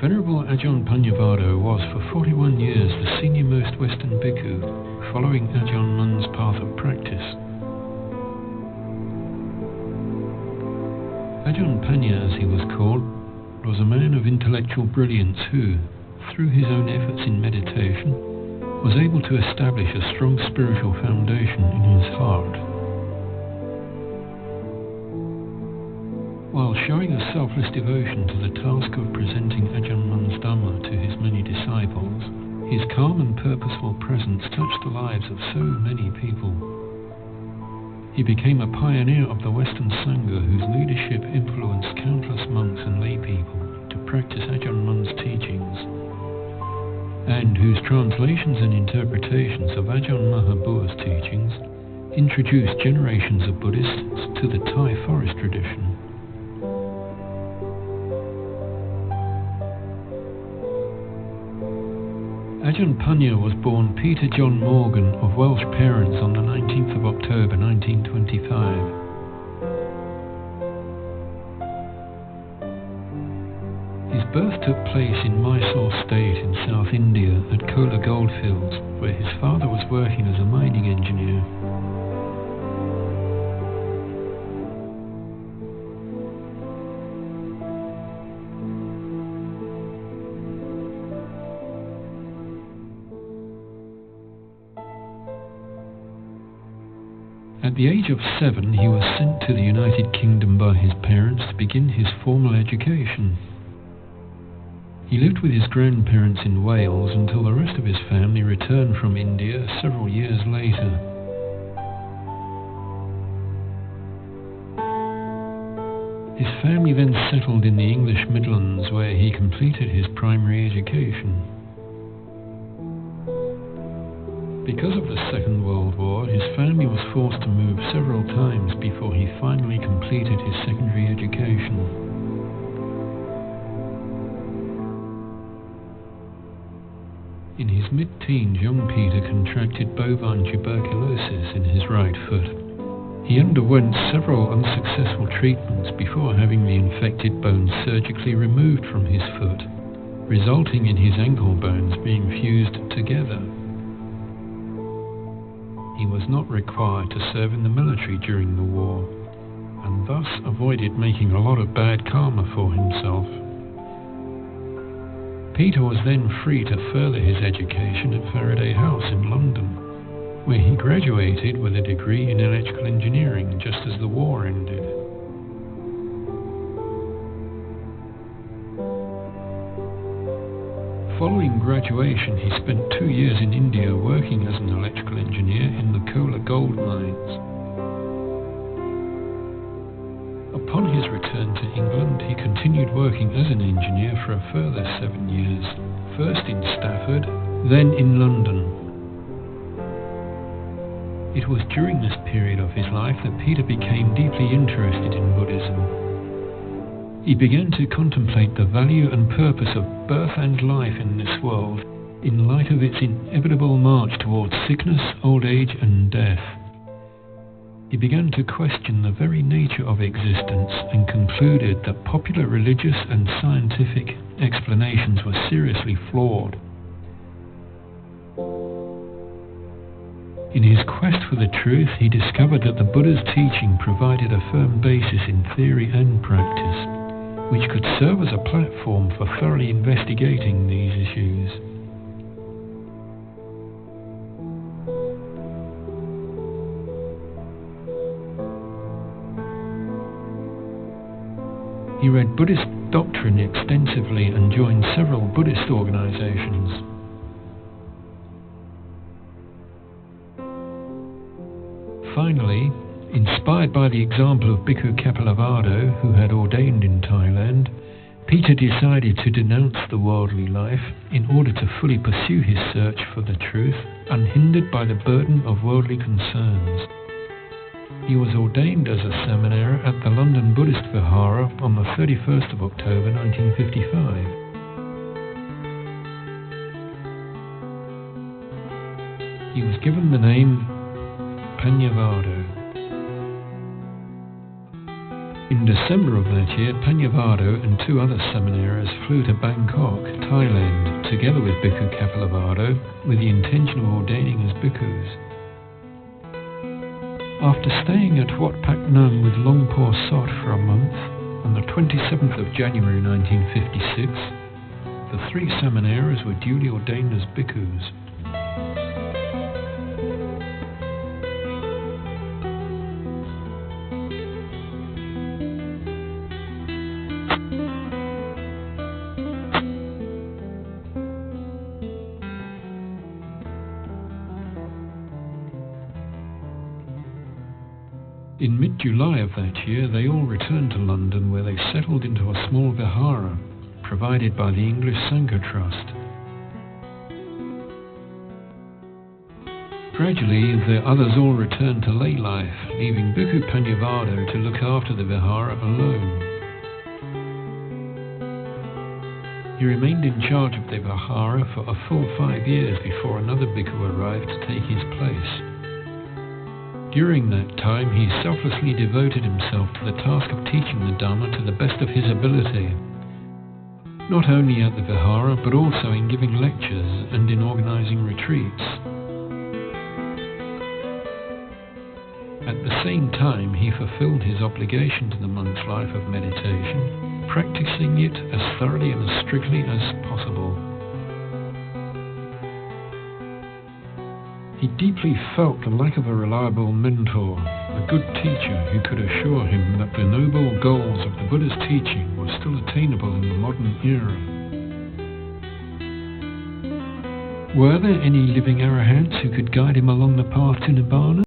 Venerable Ajahn Pannavadho was for 41 years the senior-most Western bhikkhu, following Ajahn Mun's path of practice. Ajahn Panya, as he was called, was a man of intellectual brilliance who, through his own efforts in meditation, was able to establish a strong spiritual foundation in his heart. While showing a selfless devotion to the task of presenting Ajahn Mun's Dhamma to his many disciples, his calm and purposeful presence touched the lives of so many people. He became a pioneer of the Western Sangha whose leadership influenced countless monks and lay people to practice Ajahn Mun's teachings, and whose translations and interpretations of Ajahn Mahabuddha's teachings introduced generations of Buddhists to the Thai forest tradition. Ajahn Panya was born Peter John Morgan of Welsh parents on the 19th of October 1925. His birth took place in Mysore State in South India at Kola Goldfields, where his father was working as a mining engineer. At the age of 7, he was sent to the United Kingdom by his parents to begin his formal education. He lived with his grandparents in Wales until the rest of his family returned from India several years later. His family then settled in the English Midlands, where he completed his primary education. Because of the Second World War, his family was forced to move several times before he finally completed his secondary education. In his mid-teens, young Peter contracted bovine tuberculosis in his right foot. He underwent several unsuccessful treatments before having the infected bone surgically removed from his foot, resulting in his ankle bones being fused together. He was not required to serve in the military during the war, and thus avoided making a lot of bad karma for himself. Peter was then free to further his education at Faraday House in London, where he graduated with a degree in electrical engineering just as the war ended. Following graduation, he spent 2 years in India working as an electrical engineer in the Kola gold mines. Upon his return to England, he continued working as an engineer for a further 7 years, first in Stafford, then in London. It was during this period of his life that Peter became deeply interested in Buddhism. He began to contemplate the value and purpose of birth and life in this world in light of its inevitable march towards sickness, old age, and death. He began to question the very nature of existence and concluded that popular religious and scientific explanations were seriously flawed. In his quest for the truth, he discovered that the Buddha's teaching provided a firm basis in theory and practice, which could serve as a platform for thoroughly investigating these issues. He read Buddhist doctrine extensively and joined several Buddhist organizations. Finally, inspired by the example of Bhikkhu Kapilavattho, who had ordained in Thailand, Peter decided to denounce the worldly life in order to fully pursue his search for the truth, unhindered by the burden of worldly concerns. He was ordained as a Samanera at the London Buddhist Vihara on the 31st of October 1955. He was given the name Pannavadho. In December of that year, Pannavadho and 2 other seminaries flew to Bangkok, Thailand, together with Bhikkhu Kapilavattho, with the intention of ordaining as bhikkhus. After staying at Wat Pak Nung with Longpo Sot for a month, on the 27th of January 1956, the 3 seminaries were duly ordained as bhikkhus. In mid-July of that year, they all returned to London, where they settled into a small vihara provided by the English Sangha Trust. Gradually, the others all returned to lay life, leaving Bhikkhu Pannavadho to look after the vihara alone. He remained in charge of the vihara for a full 5 years before another bhikkhu arrived to take his place. During that time, he selflessly devoted himself to the task of teaching the Dhamma to the best of his ability, not only at the vihara, but also in giving lectures and in organizing retreats. At the same time, he fulfilled his obligation to the monk's life of meditation, practicing it as thoroughly and as strictly as possible. He deeply felt the lack of a reliable mentor, a good teacher who could assure him that the noble goals of the Buddha's teaching were still attainable in the modern era. Were there any living arahants who could guide him along the path to Nibbana?